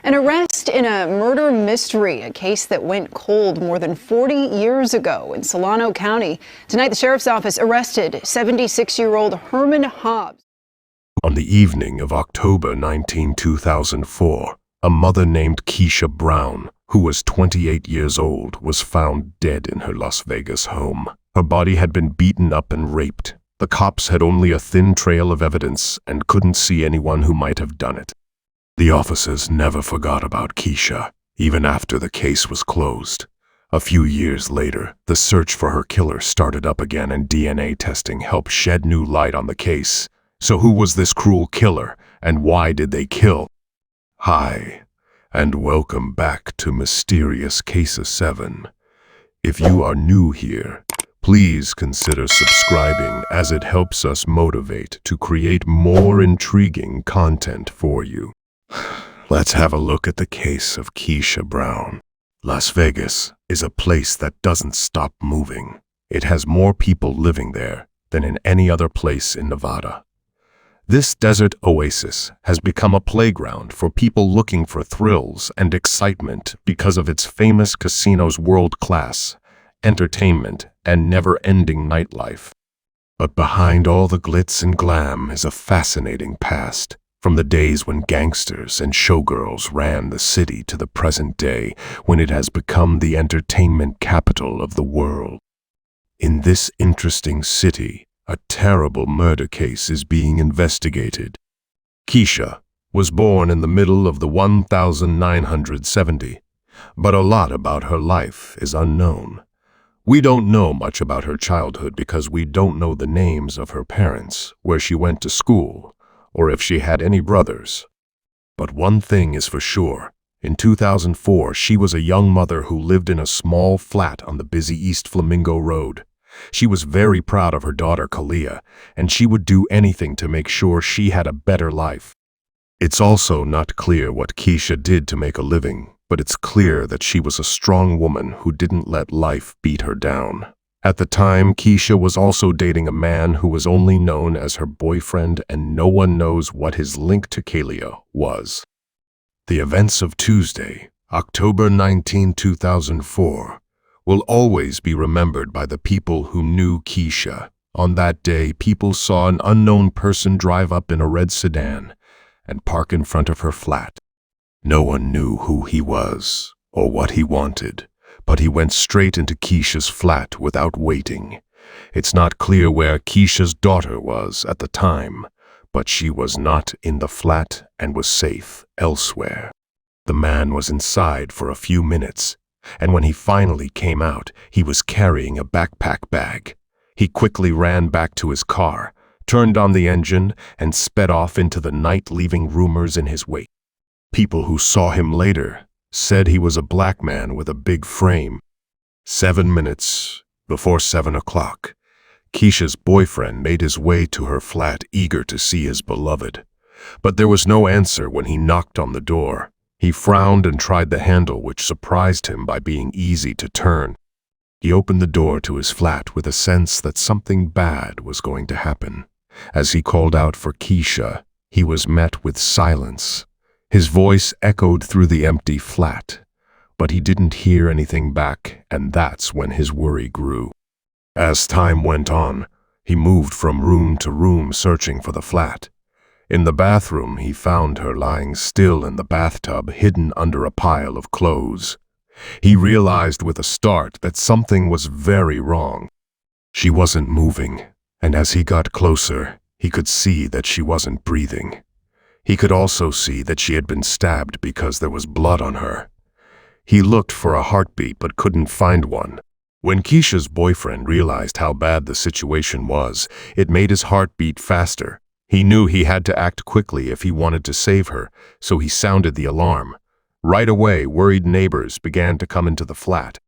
An arrest in a murder mystery, a case that went cold more than 40 years ago in Solano County. Tonight, the sheriff's office arrested 76-year-old Herman Hobbs. On the evening of October 19, 2004, a mother named Kyesha Brown, who was 28 years old, was found dead in her Las Vegas home. Her body had been beaten up and raped. The cops had only a thin trail of evidence and couldn't see anyone who might have done it. The officers never forgot about Kyesha, even after the case was closed. A few years later, the search for her killer started up again, and DNA testing helped shed new light on the case. So who was this cruel killer, and why did they kill? Hi, and welcome back to Mysterious Cases007. If you are new here, please consider subscribing, as it helps us motivate to create more intriguing content for you. Let's have a look at the case of Kyesha Brown. Las Vegas is a place that doesn't stop moving. It has more people living there than in any other place in Nevada. This desert oasis has become a playground for people looking for thrills and excitement because of its famous casinos, world-class entertainment, and never-ending nightlife. But behind all the glitz and glam is a fascinating past. From the days when gangsters and showgirls ran the city to the present day when it has become the entertainment capital of the world. In this interesting city, a terrible murder case is being investigated. Kyesha was born in the middle of the 1970s, but a lot about her life is unknown. We don't know much about her childhood because we don't know the names of her parents, where she went to school, or if she had any brothers. But one thing is for sure. In 2004, she was a young mother who lived in a small flat on the busy East Flamingo Road. She was very proud of her daughter, Kalia, and she would do anything to make sure she had a better life. It's also not clear what Kyesha did to make a living, but it's clear that she was a strong woman who didn't let life beat her down. At the time, Kyesha was also dating a man who was only known as her boyfriend, and no one knows what his link to Kalia was. The events of Tuesday, October 19, 2004, will always be remembered by the people who knew Kyesha. On that day, people saw an unknown person drive up in a red sedan and park in front of her flat. No one knew who he was or what he wanted, but he went straight into Kyesha's flat without waiting. It's not clear where Kyesha's daughter was at the time, but she was not in the flat and was safe elsewhere. The man was inside for a few minutes, and when he finally came out, he was carrying a backpack bag. He quickly ran back to his car, turned on the engine, and sped off into the night, leaving rumors in his wake. People who saw him later said he was a black man with a big frame. 7 minutes before 7 o'clock, Kyesha's boyfriend made his way to her flat, eager to see his beloved. But there was no answer when he knocked on the door. He frowned and tried the handle, which surprised him by being easy to turn. He opened the door to his flat with a sense that something bad was going to happen. As he called out for Kyesha, he was met with silence. His voice echoed through the empty flat, but he didn't hear anything back, and that's when his worry grew. As time went on, he moved from room to room searching for the flat. In the bathroom, he found her lying still in the bathtub, hidden under a pile of clothes. He realized with a start that something was very wrong. She wasn't moving, and as he got closer, he could see that she wasn't breathing. He could also see that she had been stabbed because there was blood on her. He looked for a heartbeat but couldn't find one. When Kyesha's boyfriend realized how bad the situation was, it made his heart beat faster. He knew he had to act quickly if he wanted to save her, so he sounded the alarm. Right away, worried neighbors began to come into the flat.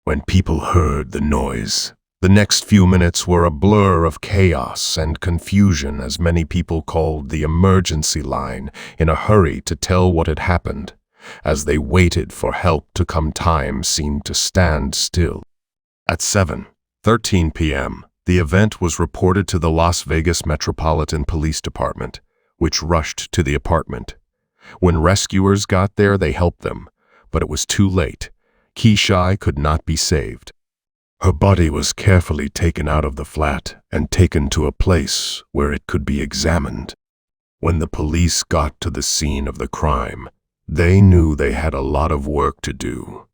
When people heard the noise, the next few minutes were a blur of chaos and confusion as many people called the emergency line in a hurry to tell what had happened. As they waited for help to come, time seemed to stand still. At 7:13 p.m., the event was reported to the Las Vegas Metropolitan Police Department, which rushed to the apartment. When rescuers got there, they helped them, but it was too late. Kyesha could not be saved. Her body was carefully taken out of the flat and taken to a place where it could be examined. When the police got to the scene of the crime, they knew they had a lot of work to do.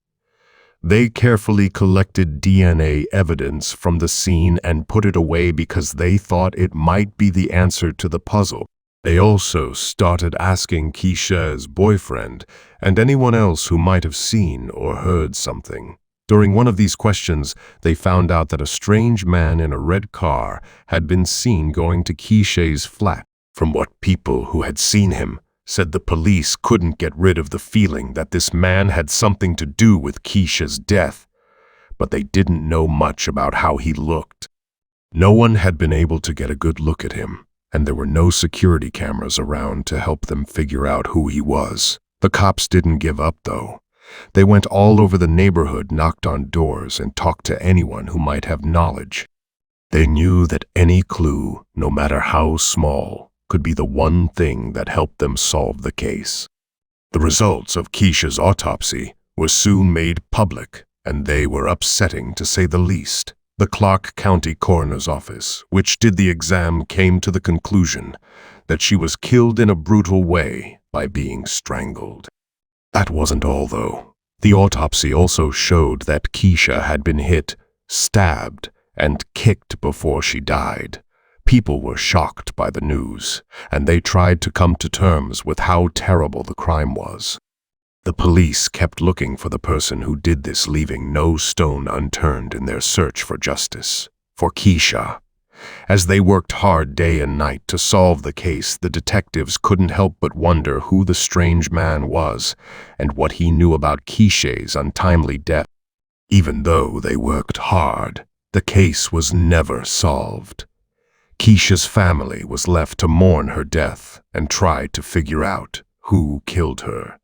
They carefully collected DNA evidence from the scene and put it away because they thought it might be the answer to the puzzle. They also started asking Kyesha's boyfriend and anyone else who might have seen or heard something. During one of these questions, they found out that a strange man in a red car had been seen going to Kyesha's flat. From what people who had seen him said, the police couldn't get rid of the feeling that this man had something to do with Kyesha's death, but they didn't know much about how he looked. No one had been able to get a good look at him, and there were no security cameras around to help them figure out who he was. The cops didn't give up, though. They went all over the neighborhood, knocked on doors, and talked to anyone who might have knowledge. They knew that any clue, no matter how small, could be the one thing that helped them solve the case. The results of Kyesha's autopsy were soon made public, and they were upsetting to say the least. The Clark County Coroner's Office, which did the exam, came to the conclusion that she was killed in a brutal way by being strangled. That wasn't all, though. The autopsy also showed that Kyesha had been hit, stabbed, and kicked before she died. People were shocked by the news, and they tried to come to terms with how terrible the crime was. The police kept looking for the person who did this, leaving no stone unturned in their search for justice, for Kyesha. As they worked hard day and night to solve the case, the detectives couldn't help but wonder who the strange man was and what he knew about Kyesha's untimely death. Even though they worked hard, the case was never solved. Kyesha's family was left to mourn her death and try to figure out who killed her.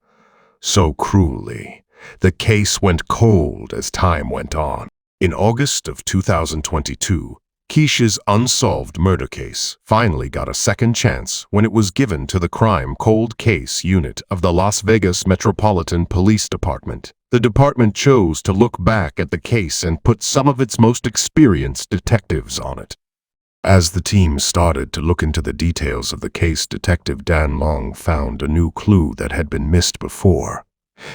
So cruelly, the case went cold as time went on. In August of 2022, Kyesha's unsolved murder case finally got a second chance when it was given to the Crime Cold Case Unit of the Las Vegas Metropolitan Police Department. The department chose to look back at the case and put some of its most experienced detectives on it. As the team started to look into the details of the case, Detective Dan Long found a new clue that had been missed before.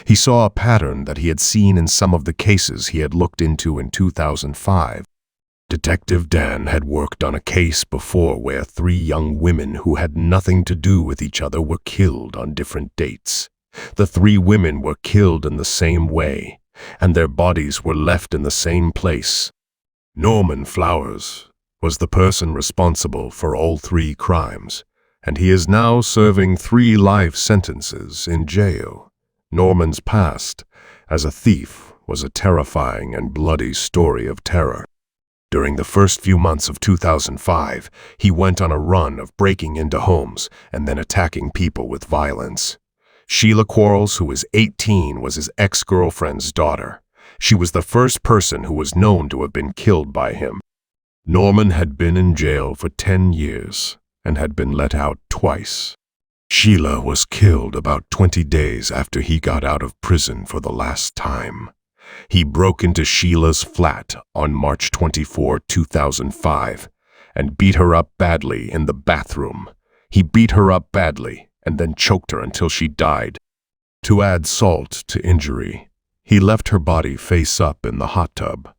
He saw a pattern that he had seen in some of the cases he had looked into in 2005. Detective Dan had worked on a case before where 3 young women who had nothing to do with each other were killed on different dates. The 3 women were killed in the same way, and their bodies were left in the same place. Norman Flowers was the person responsible for all 3 crimes, and he is now serving 3 life sentences in jail. Norman's past as a thief was a terrifying and bloody story of terror. During the first few months of 2005, he went on a run of breaking into homes and then attacking people with violence. Sheila Quarles, who was 18, was his ex-girlfriend's daughter. She was the first person who was known to have been killed by him. Norman had been in jail for 10 years and had been let out twice. Sheila was killed about 20 days after he got out of prison for the last time. He broke into Sheila's flat on March 24, 2005, and beat her up badly in the bathroom. He beat her up badly and then choked her until she died. To add salt to injury, he left her body face up in the hot tub.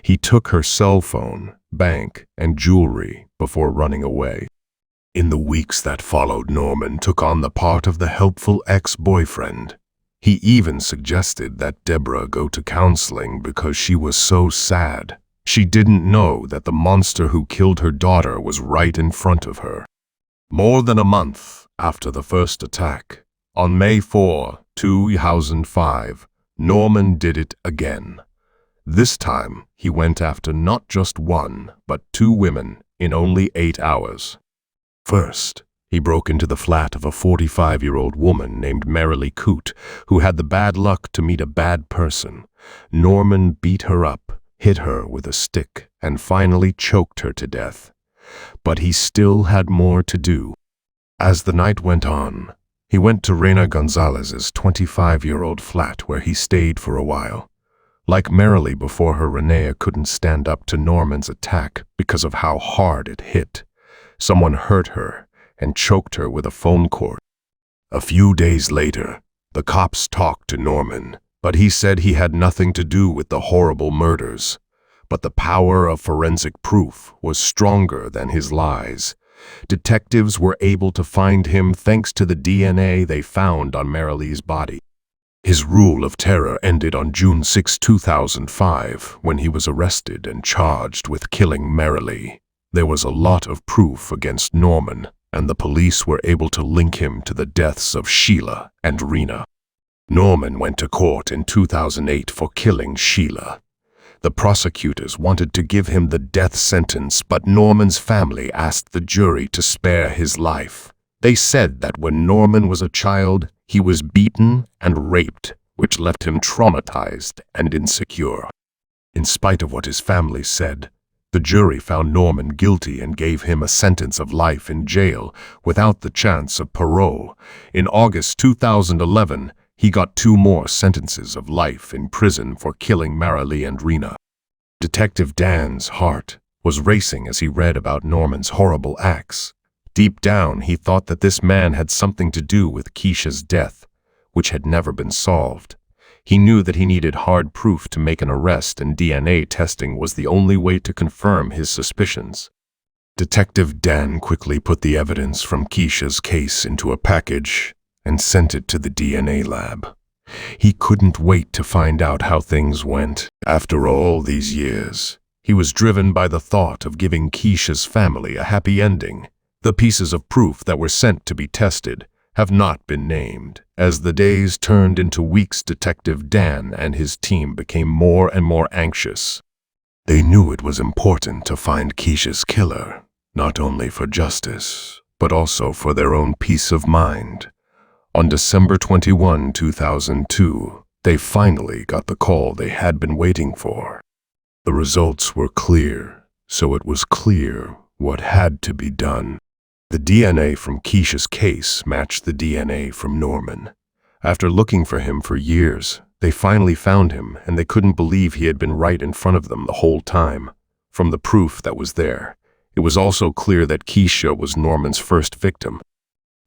He took her cell phone, bank, and jewelry before running away. In the weeks that followed, Norman took on the part of the helpful ex-boyfriend. He even suggested that Deborah go to counseling because she was so sad. She didn't know that the monster who killed her daughter was right in front of her. More than a month after the first attack, on May 4, 2005, Norman did it again. This time, he went after not just 1, but 2 women in only 8 hours. First, he broke into the flat of a 45-year-old woman named Marilee Coote, who had the bad luck to meet a bad person. Norman beat her up, hit her with a stick, and finally choked her to death. But he still had more to do. As the night went on, He went to Reina Gonzalez's 25-year-old flat where he stayed for a while. Like Marilee before her, Renea couldn't stand up to Norman's attack because of how hard it hit. Someone hurt her and choked her with a phone cord. A few days later, the cops talked to Norman, but he said he had nothing to do with the horrible murders. But the power of forensic proof was stronger than his lies. Detectives were able to find him thanks to the DNA they found on Marilee's body. His rule of terror ended on June 6, 2005, when he was arrested and charged with killing Marilee. There was a lot of proof against Norman, and the police were able to link him to the deaths of Sheila and Rena. Norman went to court in 2008 for killing Sheila. The prosecutors wanted to give him the death sentence, but Norman's family asked the jury to spare his life. They said that when Norman was a child, he was beaten and raped, which left him traumatized and insecure. In spite of what his family said, the jury found Norman guilty and gave him a sentence of life in jail without the chance of parole. In August 2011, he got 2 more sentences of life in prison for killing Marilee and Rena. Detective Dan's heart was racing as he read about Norman's horrible acts. Deep down, he thought that this man had something to do with Kyesha's death, which had never been solved. He knew that he needed hard proof to make an arrest, and DNA testing was the only way to confirm his suspicions. Detective Dan quickly put the evidence from Kyesha's case into a package and sent it to the DNA lab. He couldn't wait to find out how things went. After all these years, he was driven by the thought of giving Kyesha's family a happy ending. The pieces of proof that were sent to be tested have not been named. As the days turned into weeks, Detective Dan and his team became more and more anxious. They knew it was important to find Kyesha's killer, not only for justice, but also for their own peace of mind. On December 21, 2002, they finally got the call they had been waiting for. The results were clear, so it was clear what had to be done. The DNA from Kyesha's case matched the DNA from Norman. After looking for him for years, they finally found him, and they couldn't believe he had been right in front of them the whole time. From the proof that was there, it was also clear that Kyesha was Norman's first victim.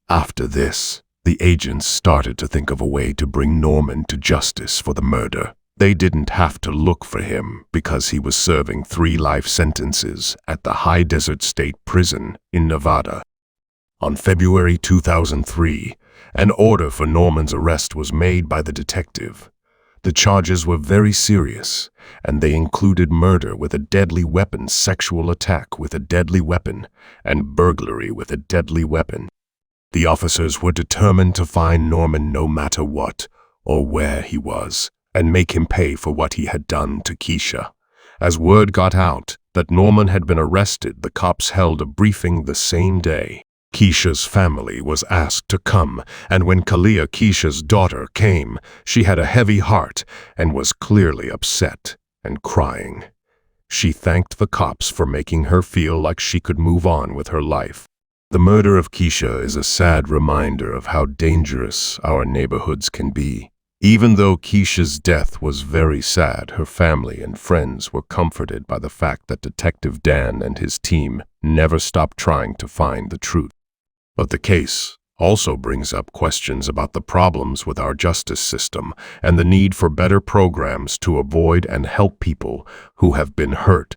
After this, the agents started to think of a way to bring Norman to justice for the murder. They didn't have to look for him because he was serving 3 life sentences at the High Desert State Prison in Nevada. On February 2003, an order for Norman's arrest was made by the detective. The charges were very serious, and they included murder with a deadly weapon, sexual attack with a deadly weapon, and burglary with a deadly weapon. The officers were determined to find Norman no matter what or where he was, and make him pay for what he had done to Kyesha. As word got out that Norman had been arrested, the cops held a briefing the same day. Kyesha's family was asked to come, and when Kalia, Kyesha's daughter, came, she had a heavy heart and was clearly upset and crying. She thanked the cops for making her feel like she could move on with her life. The murder of Kyesha is a sad reminder of how dangerous our neighborhoods can be. Even though Kyesha's death was very sad, her family and friends were comforted by the fact that Detective Dan and his team never stopped trying to find the truth. But the case also brings up questions about the problems with our justice system and the need for better programs to avoid and help people who have been hurt.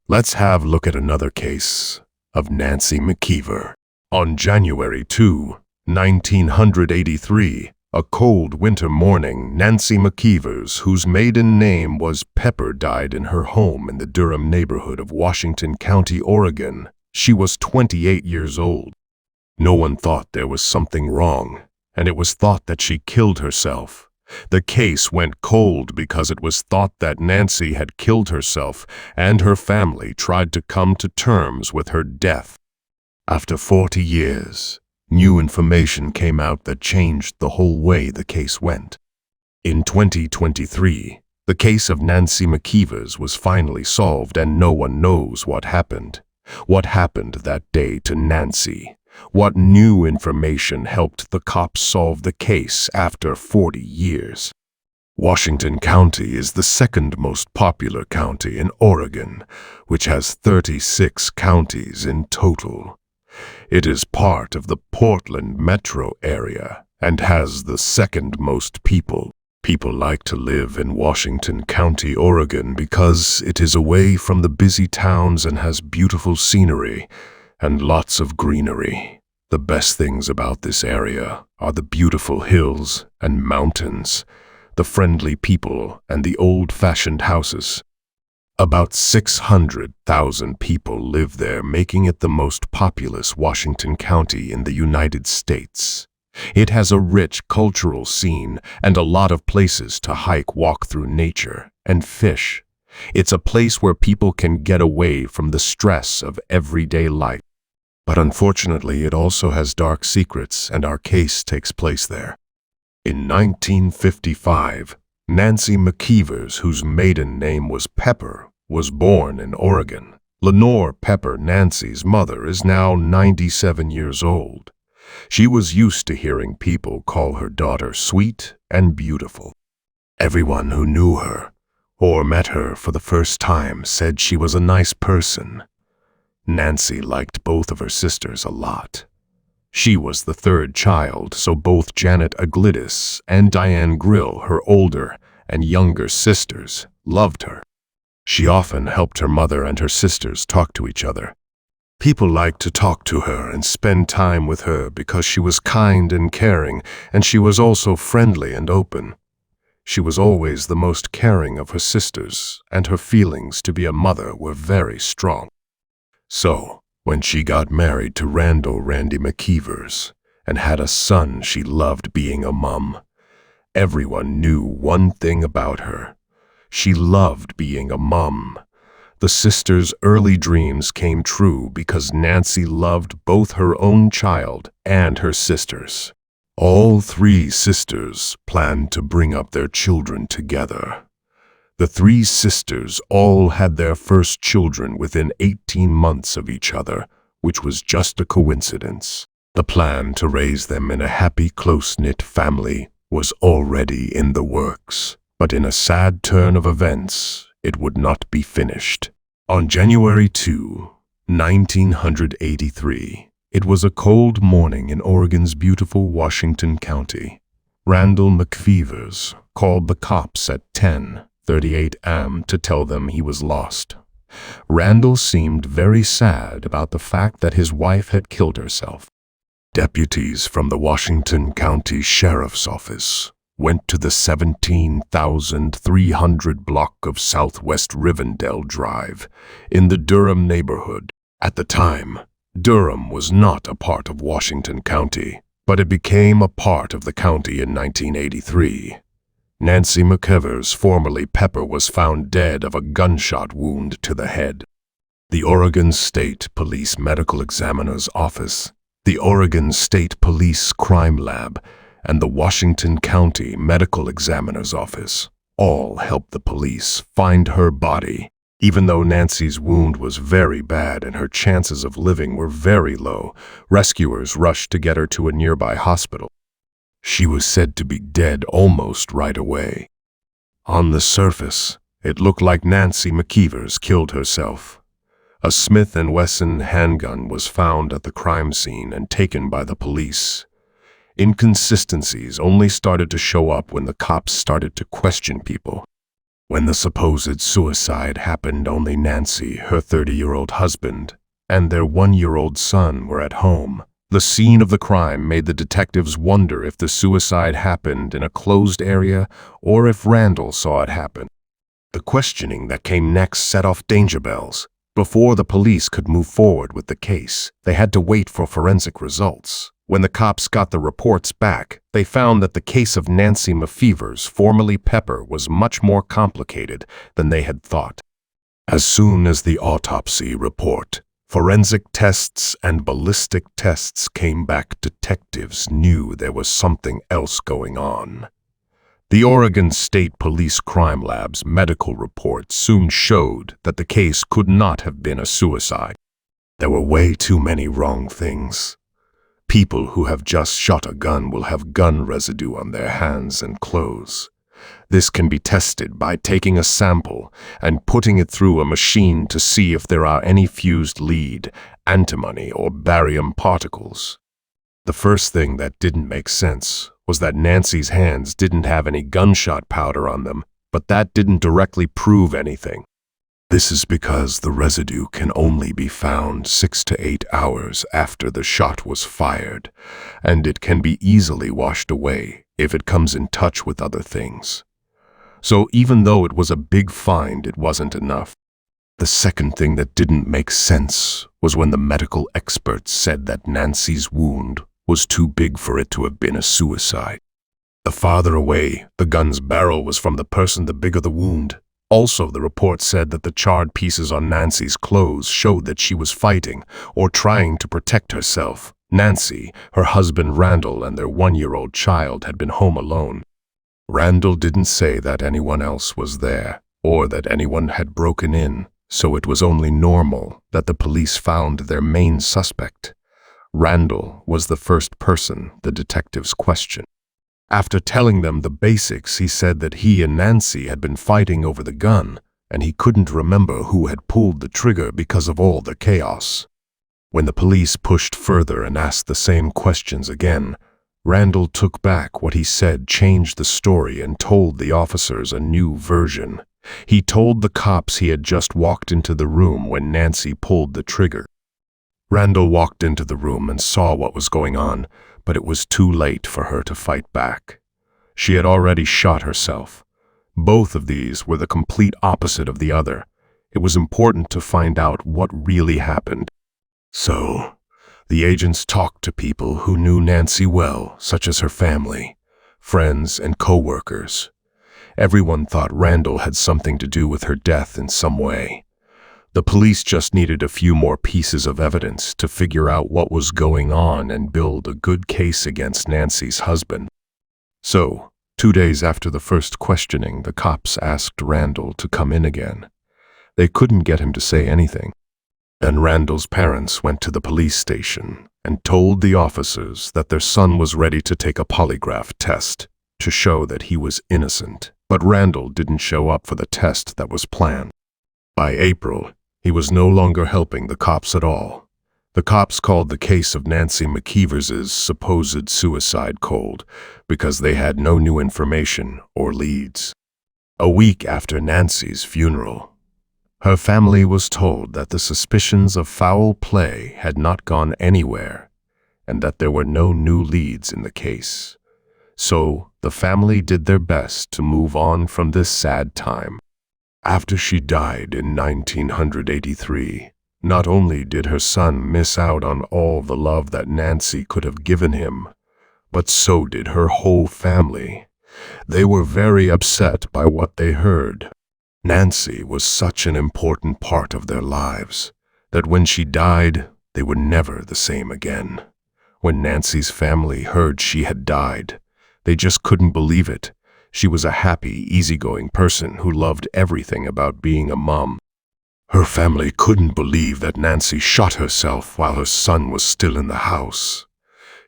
Let's have a look at another case of Nancy McEver. On January 2, 1983, a cold winter morning, Nancy McEver, whose maiden name was Pepper, died in her home in the Durham neighborhood of Washington County, Oregon. She was 28 years old. No one thought there was something wrong, and it was thought that she killed herself. The case went cold because it was thought that Nancy had killed herself, and her family tried to come to terms with her death. After 40 years, new information came out that changed the whole way the case went. In 2023, the case of Nancy McEver was finally solved, and no one knows what happened. What happened that day to Nancy? What new information helped the cops solve the case after 40 years? Washington County is the second most popular county in Oregon, which has 36 counties in total. It is part of the Portland metro area and has the second most people. People like to live in Washington County, Oregon because it is away from the busy towns and has beautiful scenery and lots of greenery. The best things about this area are the beautiful hills and mountains, the friendly people, and the old-fashioned houses. About 600,000 people live there, making it the most populous Washington County in the United States. It has a rich cultural scene and a lot of places to hike, walk through nature, and fish. It's a place where people can get away from the stress of everyday life. But unfortunately, it also has dark secrets, and our case takes place there. In 1955, Nancy McEver, whose maiden name was Pepper, was born in Oregon. Lenore Pepper, Nancy's mother, is now 97 years old. She was used to hearing people call her daughter sweet and beautiful. Everyone who knew her or met her for the first time said she was a nice person. Nancy liked both of her sisters a lot. She was the third child, so both Janet Aglidis and Diane Grill, her older and younger sisters, loved her. She often helped her mother and her sisters talk to each other. People liked to talk to her and spend time with her because she was kind and caring, and she was also friendly and open. She was always the most caring of her sisters, and her feelings to be a mother were very strong. So, when she got married to Randy McEver and had a son, she loved being a mom. Everyone knew one thing about her. She loved being a mom. The sisters' early dreams came true because Nancy loved both her own child and her sisters. All three sisters planned to bring up their children together. The three sisters all had their first children within 18 months of each other, which was just a coincidence. The plan to raise them in a happy, close-knit family was already in the works, but in a sad turn of events, it would not be finished. On January 2, 1983, it was a cold morning in Oregon's beautiful Washington County. Randall McEver called the cops at 10:38 a.m. to tell them he was lost. Randall seemed very sad about the fact that his wife had killed herself. Deputies from the Washington County Sheriff's Office went to the 17,300 block of Southwest Rivendell Drive in the Durham neighborhood. At the time, Durham was not a part of Washington County, but it became a part of the county in 1983. Nancy McEver, formerly Pepper, was found dead of a gunshot wound to the head. The Oregon State Police Medical Examiner's Office, the Oregon State Police Crime Lab, and the Washington County Medical Examiner's Office all helped the police find her body. Even though Nancy's wound was very bad and her chances of living were very low, rescuers rushed to get her to a nearby hospital. She was said to be dead almost right away. On the surface, it looked like Nancy McEver killed herself. A Smith & Wesson handgun was found at the crime scene and taken by the police. Inconsistencies only started to show up when the cops started to question people. When the supposed suicide happened, only Nancy, her 30-year-old husband, and their 1-year-old son were at home. The scene of the crime made the detectives wonder if the suicide happened in a closed area or if Randall saw it happen. The questioning that came next set off danger bells. Before the police could move forward with the case, they had to wait for forensic results. When the cops got the reports back, they found that the case of Nancy McEver, formerly Pepper, was much more complicated than they had thought. As soon as the autopsy report, forensic tests and ballistic tests came back, detectives knew there was something else going on. The Oregon State Police Crime Lab's medical report soon showed that the case could not have been a suicide. There were way too many wrong things. People who have just shot a gun will have gun residue on their hands and clothes. This can be tested by taking a sample and putting it through a machine to see if there are any fused lead, antimony, or barium particles. The first thing that didn't make sense was that Nancy's hands didn't have any gunshot powder on them, but that didn't directly prove anything. This is because the residue can only be found 6 to 8 hours after the shot was fired, and it can be easily washed away if it comes in touch with other things. So even though it was a big find, it wasn't enough. The second thing that didn't make sense was when the medical experts said that Nancy's wound was too big for it to have been a suicide. The farther away the gun's barrel was from the person, the bigger the wound. Also, the report said that the charred pieces on Nancy's clothes showed that she was fighting or trying to protect herself. Nancy, her husband Randall, and their 1-year-old child had been home alone. Randall didn't say that anyone else was there or that anyone had broken in, so it was only normal that the police found their main suspect. Randall was the first person the detectives questioned. After telling them the basics, he said that he and Nancy had been fighting over the gun, and he couldn't remember who had pulled the trigger because of all the chaos. When the police pushed further and asked the same questions again, Randall took back what he said, changed the story, and told the officers a new version. He told the cops he had just walked into the room when Nancy pulled the trigger. Randall walked into the room and saw what was going on, but it was too late for her to fight back. She had already shot herself. Both of these were the complete opposite of the other. It was important to find out what really happened. So, the agents talked to people who knew Nancy well, such as her family, friends, and co-workers. Everyone thought Randall had something to do with her death in some way. The police just needed a few more pieces of evidence to figure out what was going on and build a good case against Nancy's husband. So, 2 days after the first questioning, the cops asked Randall to come in again. They couldn't get him to say anything. Then Randall's parents went to the police station and told the officers that their son was ready to take a polygraph test to show that he was innocent. But Randall didn't show up for the test that was planned. By April, he was no longer helping the cops at all. The cops called the case of Nancy McEver's supposed suicide cold because they had no new information or leads. A week after Nancy's funeral, her family was told that the suspicions of foul play had not gone anywhere and that there were no new leads in the case. So, the family did their best to move on from this sad time. After she died in 1983, not only did her son miss out on all the love that Nancy could have given him, but so did her whole family. They were very upset by what they heard. Nancy was such an important part of their lives that when she died, they were never the same again. When Nancy's family heard she had died, they just couldn't believe it. She was a happy, easygoing person who loved everything about being a mom. Her family couldn't believe that Nancy shot herself while her son was still in the house.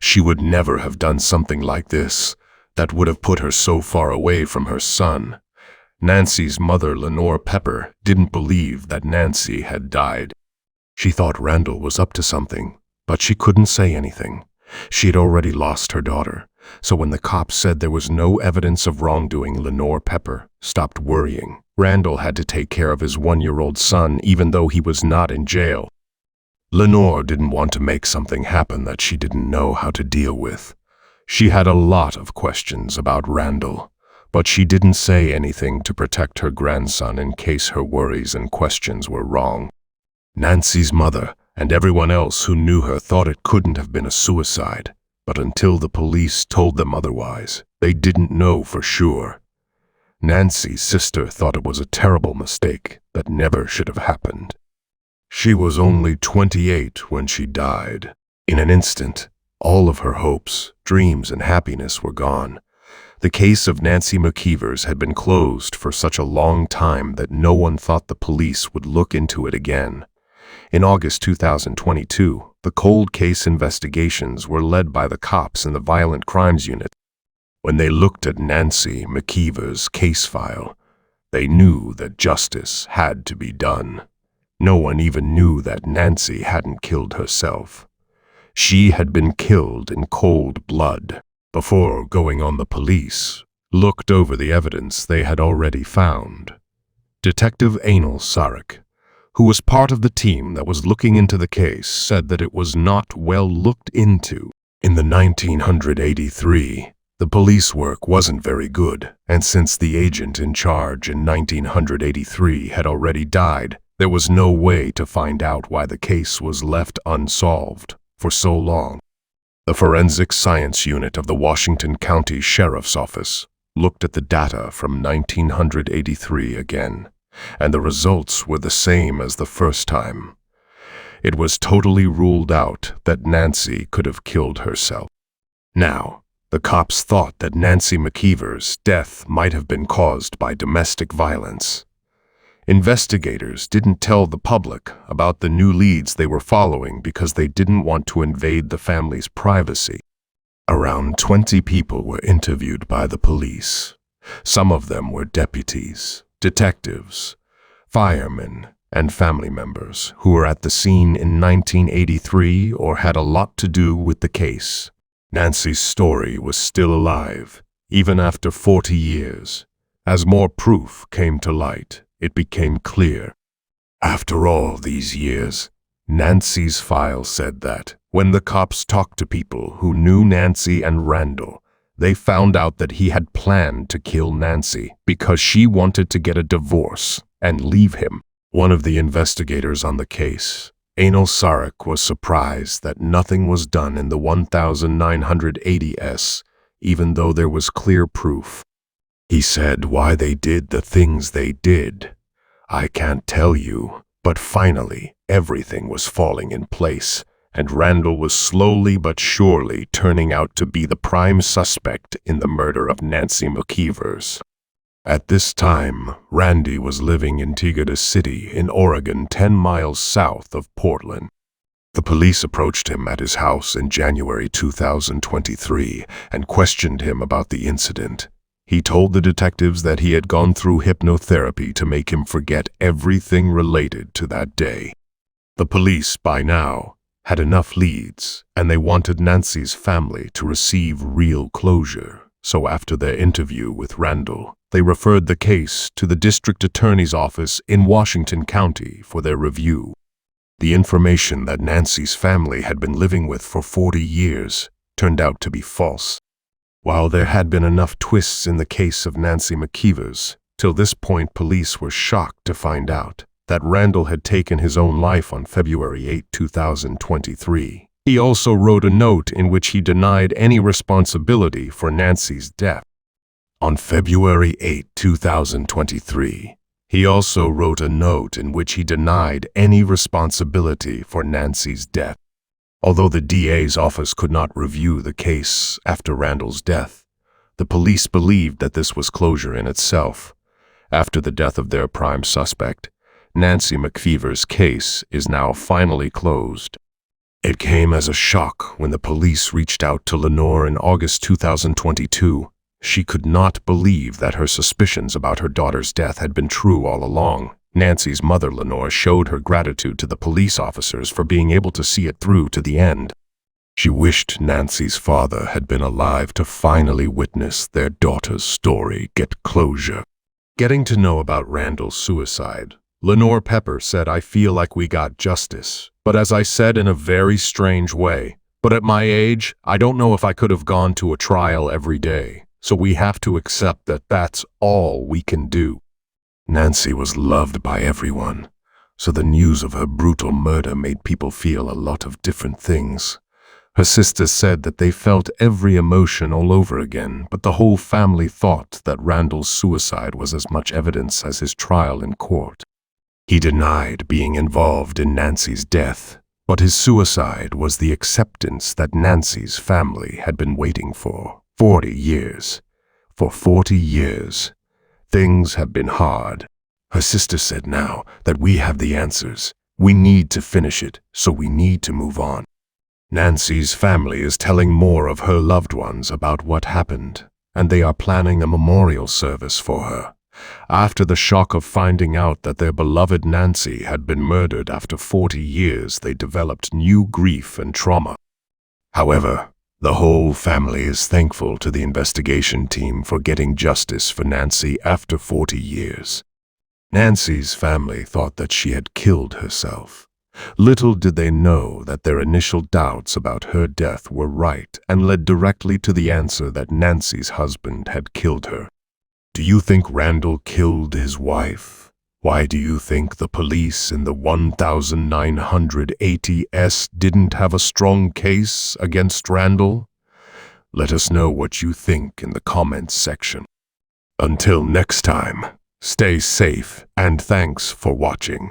She would never have done something like this that would have put her so far away from her son. Nancy's mother, Lenore Pepper, didn't believe that Nancy had died. She thought Randall was up to something, but she couldn't say anything. She had already lost her daughter. So when the cops said there was no evidence of wrongdoing, Lenore Pepper stopped worrying. Randall had to take care of his 1-year-old son even though he was not in jail. Lenore didn't want to make something happen that she didn't know how to deal with. She had a lot of questions about Randall, but she didn't say anything to protect her grandson in case her worries and questions were wrong. Nancy's mother and everyone else who knew her thought it couldn't have been a suicide. But until the police told them otherwise, they didn't know for sure. Nancy's sister thought it was a terrible mistake that never should have happened. She was only 28 when she died. In an instant, all of her hopes, dreams, and happiness were gone. The case of Nancy McEver's had been closed for such a long time that no one thought the police would look into it again. In August 2022, the cold case investigations were led by the cops in the Violent Crimes Unit. When they looked at Nancy McEver's case file, they knew that justice had to be done. No one even knew that Nancy hadn't killed herself. She had been killed in cold blood. Before going on, the police looked over the evidence they had already found. Detective Anil Sarek, who was part of the team that was looking into the case, said that it was not well looked into. In the 1983, the police work wasn't very good, and since the agent in charge in 1983 had already died, there was no way to find out why the case was left unsolved for so long. The Forensic Science Unit of the Washington County Sheriff's Office looked at the data from 1983 again, and the results were the same as the first time. It was totally ruled out that Nancy could have killed herself. Now, the cops thought that Nancy McEver's death might have been caused by domestic violence. Investigators didn't tell the public about the new leads they were following because they didn't want to invade the family's privacy. Around 20 people were interviewed by the police. Some of them were deputies, detectives, firemen, and family members who were at the scene in 1983 or had a lot to do with the case. Nancy's story was still alive, even after 40 years. As more proof came to light, it became clear. After all these years, Nancy's file said that when the cops talked to people who knew Nancy and Randall, they found out that he had planned to kill Nancy because she wanted to get a divorce and leave him. One of the investigators on the case, Anil Sarek, was surprised that nothing was done in the 1980s, even though there was clear proof. He said why they did the things they did. I can't tell you, but finally everything was falling in place, and Randall was slowly but surely turning out to be the prime suspect in the murder of Nancy McEver. At this time, Randy was living in Tigada City in Oregon, 10 miles south of Portland. The police approached him at his house in January 2023 and questioned him about the incident. He told the detectives that he had gone through hypnotherapy to make him forget everything related to that day. The police, by now, had enough leads, and they wanted Nancy's family to receive real closure. So after their interview with Randall, they referred the case to the district attorney's office in Washington County for their review. The information that Nancy's family had been living with for 40 years turned out to be false. While there had been enough twists in the case of Nancy McEver, till this point police were shocked to find out that Randall had taken his own life on February 8, 2023. He also wrote a note in which he denied any responsibility for Nancy's death. On February 8, 2023, he also wrote a note in which he denied any responsibility for Nancy's death. Although the DA's office could not review the case after Randall's death, the police believed that this was closure in itself. After the death of their prime suspect, Nancy McEver's case is now finally closed. It came as a shock when the police reached out to Lenore in August 2022. She could not believe that her suspicions about her daughter's death had been true all along. Nancy's mother, Lenore, showed her gratitude to the police officers for being able to see it through to the end. She wished Nancy's father had been alive to finally witness their daughter's story get closure. Getting to know about Randall's suicide, Lenore Pepper said, "I feel like we got justice, but as I said, in a very strange way. But at my age, I don't know if I could have gone to a trial every day, so we have to accept that that's all we can do." Nancy was loved by everyone, so the news of her brutal murder made people feel a lot of different things. Her sisters said that they felt every emotion all over again, but the whole family thought that Randall's suicide was as much evidence as his trial in court. He denied being involved in Nancy's death, but his suicide was the acceptance that Nancy's family had been waiting for 40 years. For 40 years. Things have been hard. Her sister said now that we have the answers. We need to finish it, so we need to move on. Nancy's family is telling more of her loved ones about what happened, and they are planning a memorial service for her. After the shock of finding out that their beloved Nancy had been murdered after 40 years, they developed new grief and trauma. However, the whole family is thankful to the investigation team for getting justice for Nancy after 40 years. Nancy's family thought that she had killed herself. Little did they know that their initial doubts about her death were right and led directly to the answer that Nancy's husband had killed her. Do you think Randall killed his wife? Why do you think the police in the 1980s didn't have a strong case against Randall? Let us know what you think in the comments section. Until next time, stay safe and thanks for watching.